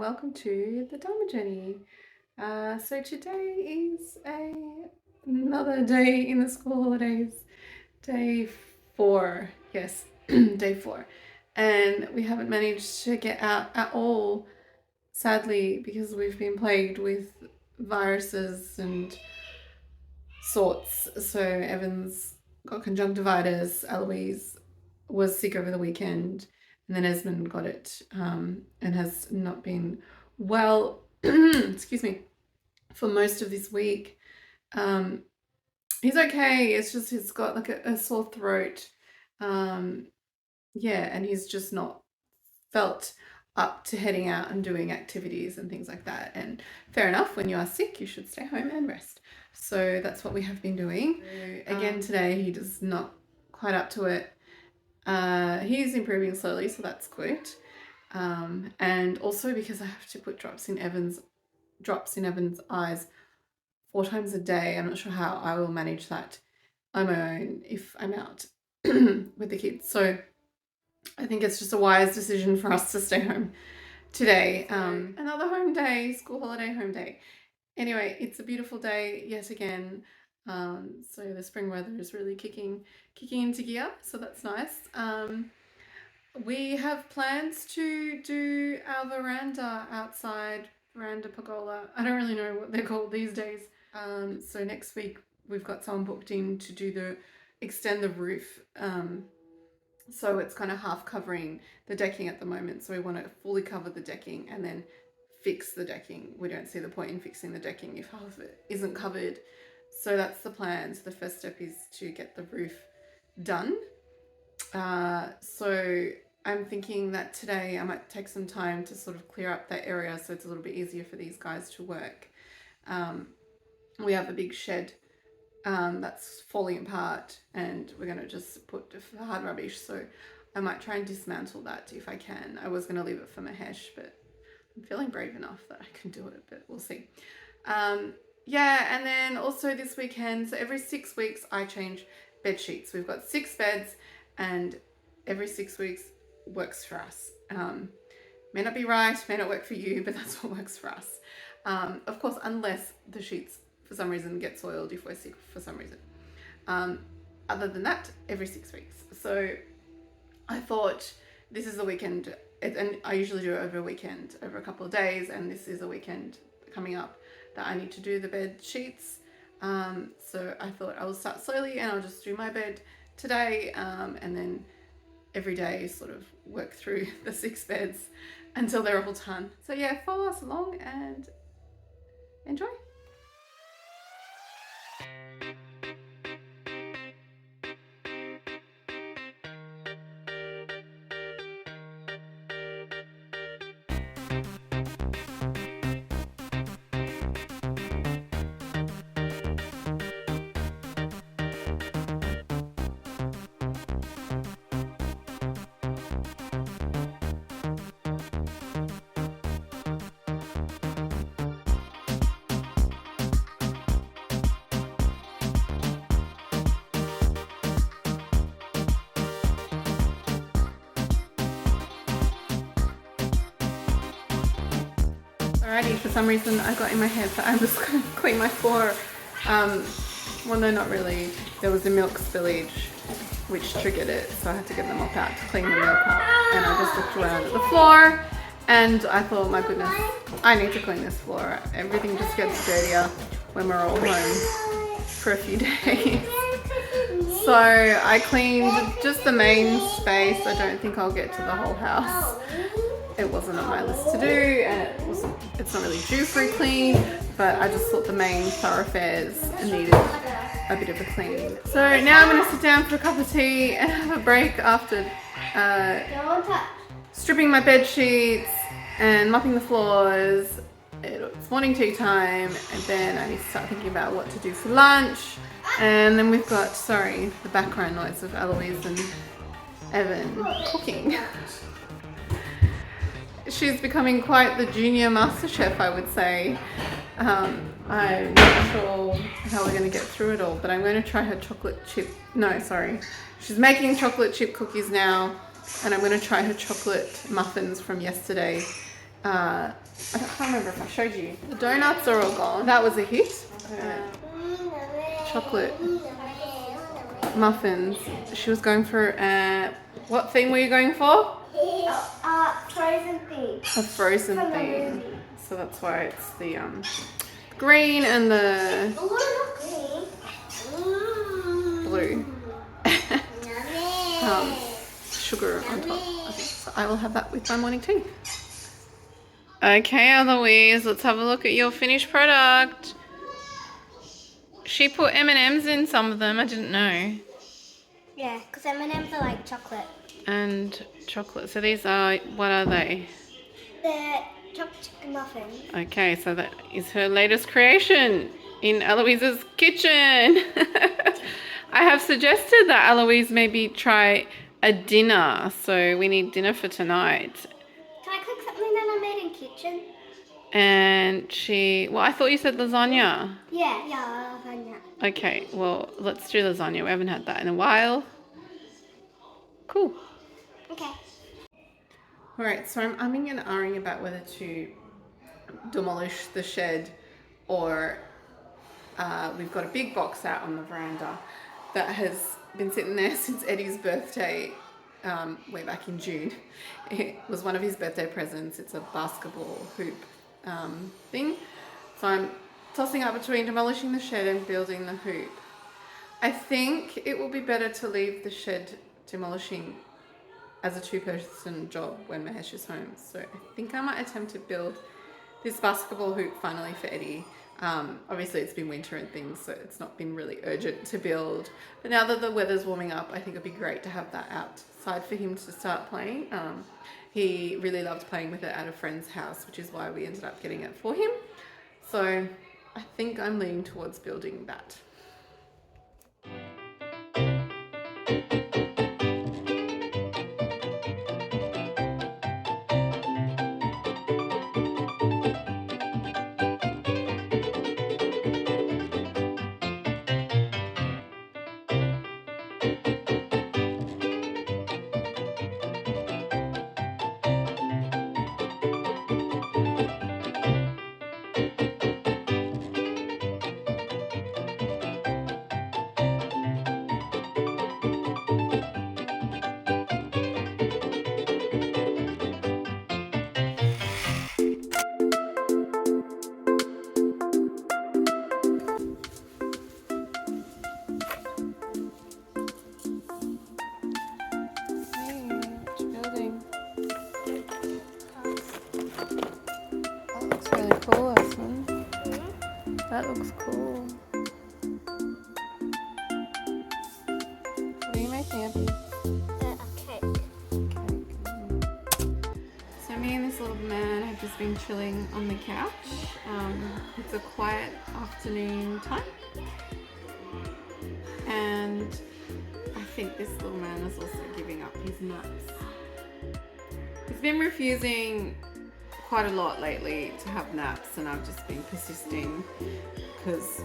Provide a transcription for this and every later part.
welcome to the Dharma Journey. So today is another day in the school holidays, day 4, yes, day 4. And we haven't managed to get out at all, sadly, because we've been plagued with viruses and sorts. So Evan's got conjunctivitis, Eloise was sick over the weekend, and then Esmond got it and has not been well, excuse me, for most of this week. He's okay, it's just he's got like a sore throat. Yeah, and he's just not felt up to heading out and doing activities and things like that. And fair enough, when you are sick, you should stay home and rest. So that's what we have been doing. Again, today he is not quite up to it. He's improving slowly, so that's good. And also because I have to put drops in Evan's eyes 4 times a day. I'm not sure how I will manage that on my own if I'm out with the kids. So I think it's just a wise decision for us to stay home today. Another home day, school holiday home day. Anyway, it's a beautiful day yet again. So the spring weather is really kicking into gear, so that's nice. We have plans to do our veranda outside, veranda pergola. I don't really know what they're called these days. So next week we've got someone booked in to extend the roof. So it's kind of half covering the decking at the moment. So we want to fully cover the decking and then fix the decking. We don't see the point in fixing the decking if half of it isn't covered. So that's the plan. So the first step is to get the roof done. So I'm thinking that today I might take some time to sort of clear up that area so it's a little bit easier for these guys to work. We have a big shed that's falling apart, and we're going to just put hard rubbish, so I might try and dismantle that if I can. I was going to leave it for Mahesh, but I'm feeling brave enough that I can do it, but we'll see. Yeah, and then also this weekend, so every 6 weeks I change bed sheets. We've got 6 beds, and every 6 weeks works for us. May not be right, may not work for you, but that's what works for us. Of course, unless the sheets for some reason get soiled if we're sick for some reason. Other than that, every 6 weeks. So I thought this is a weekend, and I usually do it over a weekend, over a couple of days, and this is a weekend coming up that I need to do the bed sheets. So I thought I will start slowly and I'll just do my bed today, and then every day sort of work through the 6 beds until they're all done. So yeah, follow us along and enjoy. Alrighty, for some reason I got in my head that I was going to clean my floor. Well, no, not really. There was a milk spillage which triggered it, so I had to get the mop out to clean the milk up. And I just looked around at the floor and I thought, my goodness, I need to clean this floor. Everything just gets dirtier when we're all home for a few days. So I cleaned just the main space. I don't think I'll get to the whole house. It wasn't on my list to do, and it's not really due for a clean, but I just thought the main thoroughfares needed a bit of a clean. So now I'm going to sit down for a cup of tea and have a break after stripping my bed sheets and mopping the floors. It's morning tea time, and then I need to start thinking about what to do for lunch. And then we've got, sorry, the background noise of Eloise and Evan cooking. She's becoming quite the junior master chef, I would say. I'm not sure how we're going to get through it all, but I'm going to try her she's making chocolate chip cookies now, and I'm going to try her chocolate muffins from yesterday I can't remember if I showed you. The donuts are all gone. That was a hit. Chocolate muffins. She was going for what theme were you going for? Frozen theme. A frozen theme. So that's why it's the green and the blue. Sugar on top. Okay, so I will have that with my morning tea. Okay, Eloise, let's have a look at your finished product. She put M&Ms in some of them. I didn't know. Yeah, because M&Ms are like chocolate. And chocolate. So these are, what are they? They're chocolate chicken muffins. Okay, so that is her latest creation in Eloise's kitchen. I have suggested that Eloise maybe try a dinner. So we need dinner for tonight. Can I cook something that I made in kitchen? And well, I thought you said lasagna. Yeah, lasagna. Okay, well, let's do lasagna. We haven't had that in a while. Cool. Okay. All right, so I'm umming and ahhing about whether to demolish the shed or we've got a big box out on the veranda that has been sitting there since Eddie's birthday way back in June. It was one of his birthday presents. It's a basketball hoop thing. So I'm tossing up between demolishing the shed and building the hoop. I think it will be better to leave the shed demolishing as a two-person job when Mahesh is home. So I think I might attempt to build this basketball hoop finally for Eddie. Obviously it's been winter and things, so it's not been really urgent to build. But now that the weather's warming up, I think it'd be great to have that outside for him to start playing. He really loved playing with it at a friend's house, which is why we ended up getting it for him. So I think I'm leaning towards building that. Cool, Aslan. That looks cool. What are you making, Abby? A cake. So me and this little man have just been chilling on the couch. It's a quiet afternoon time. And I think this little man is also giving up his nuts. He's been refusing quite a lot lately to have naps, and I've just been persisting because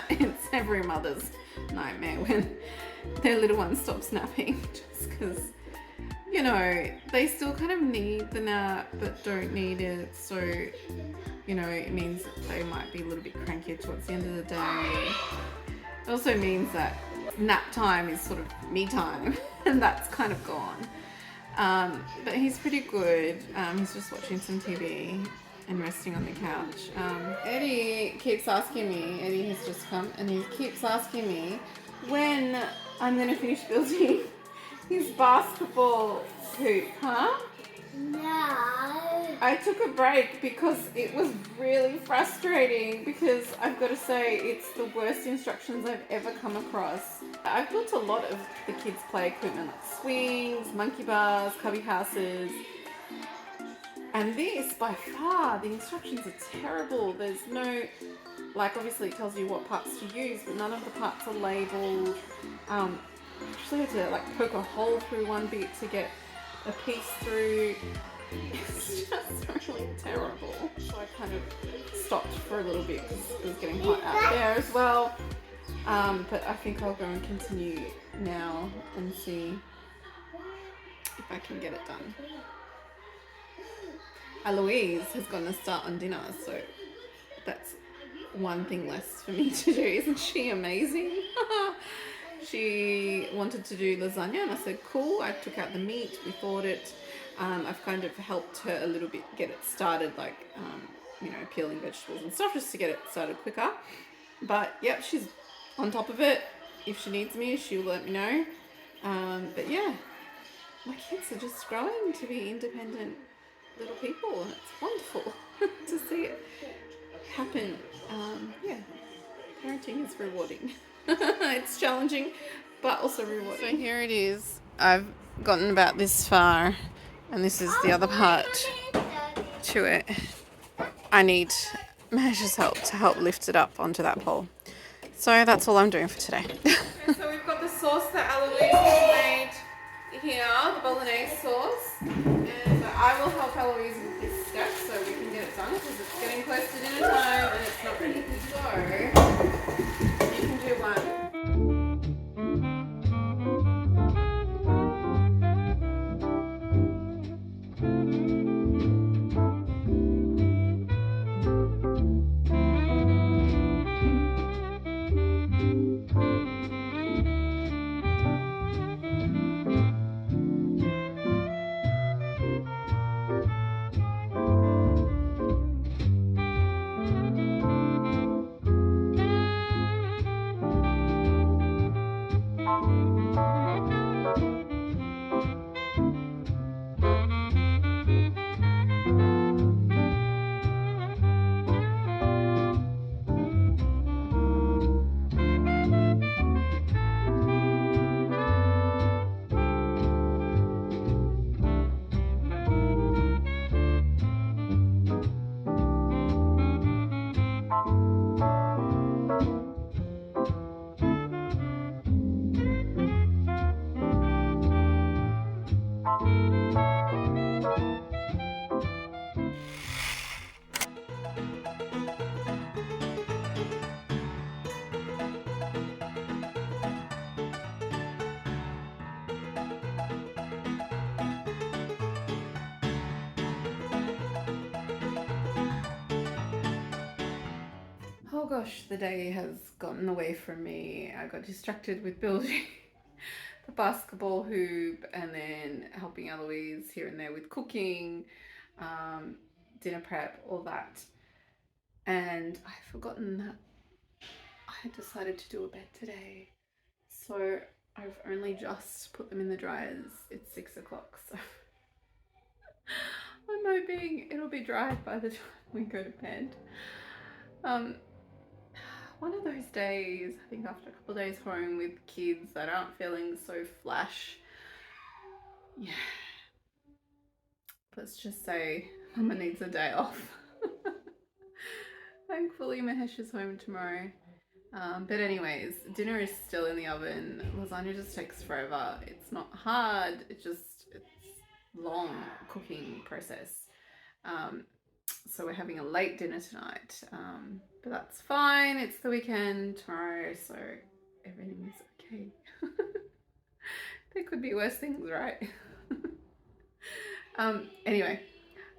it's every mother's nightmare when their little one stops napping, just because, you know, they still kind of need the nap but don't need it. So, you know, it means that they might be a little bit crankier towards the end of the day. It also means that nap time is sort of me time and that's kind of gone. But he's pretty good. He's just watching some TV and resting on the couch. Eddie keeps asking me, Eddie has just come, and he keeps asking me when I'm going to finish building his basketball hoop, huh? No. I took a break because it was really frustrating, because I've got to say it's the worst instructions I've ever come across. I've built a lot of the kids' play equipment, like swings, monkey bars, cubby houses, and this, by far, the instructions are terrible. There's no, like, obviously it tells you what parts to use, but none of the parts are labelled. Actually had to like poke a hole through one bit to get a piece through. It's just really terrible. So I kind of stopped for a little bit because it was getting hot out there as well. But I think I'll go and continue now and see if I can get it done. Eloise has gotten a start on dinner, so that's one thing less for me to do. Isn't she amazing? She wanted to do lasagna and I said cool. I took out the meat, we thawed it. I've kind of helped her a little bit get it started, like peeling vegetables and stuff just to get it started quicker. But yep, she's on top of it. If she needs me, she'll let me know. But yeah, my kids are just growing to be independent little people and it's wonderful to see it happen. Parenting is rewarding. It's challenging but also rewarding. So here it is. I've gotten about this far and this is the other part to it. I need Mahesh's help to help lift it up onto that pole. So that's all I'm doing for today. So we've got the sauce that Eloise has made here, the bolognese sauce. And so I will help Eloise with this step so we can get it done because it's getting close to dinner time and it's not ready to go. You can do one. Oh gosh, the day has gotten away from me. I got distracted with building the basketball hoop and then helping Eloise here and there with cooking, dinner prep, all that. And I've forgotten that I had decided to do a bed today. So I've only just put them in the dryers. It's 6 o'clock, so I'm hoping it'll be dried by the time we go to bed. One of those days, I think after a couple of days home with kids that aren't feeling so flash. Yeah. Let's just say Mama needs a day off. Thankfully Mahesh is home tomorrow. But anyways, dinner is still in the oven. Lasagna just takes forever. It's not hard, it's long cooking process. So we're having a late dinner tonight, but that's fine. It's the weekend tomorrow, so everything is okay. There could be worse things, right? Anyway,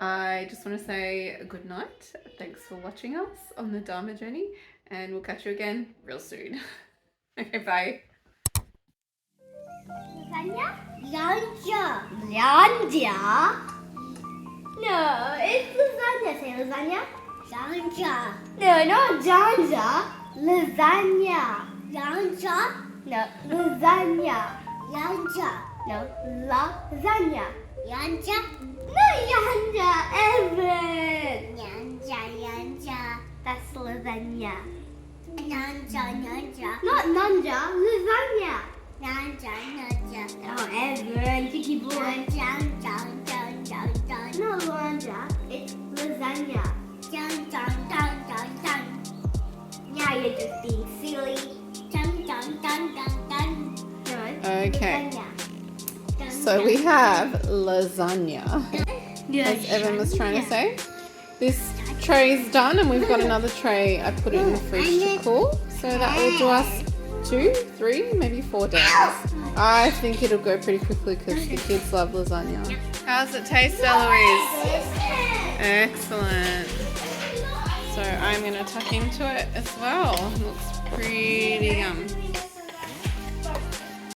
I just want to say good night. Thanks for watching us on the Dharma journey, and we'll catch you again real soon. Okay, bye. Lasagna? Lasagna? No, it's lasagna. Say lasagna. Lasagna. No, not Janja. Lasagna. Janja. No, lasagna. Janja. No, lasagna. Janja. No, Janja. Evan. Janja. That's lasagna. Nanja. Not Nanja. Lasagna. Nanja. Oh, Evan. Kiki boy. Nanja. No, Lanja, it's lasagna. Now you're just being silly. Okay. So we have lasagna, as Evan was trying to say. This tray is done and we've got another tray. I put it in the fridge to cool. So that will do us 2, 3, maybe 4 days. I think it'll go pretty quickly because the kids love lasagna. How's it taste, Eloise? Excellent. So I'm going to tuck into it as well. Looks pretty yum.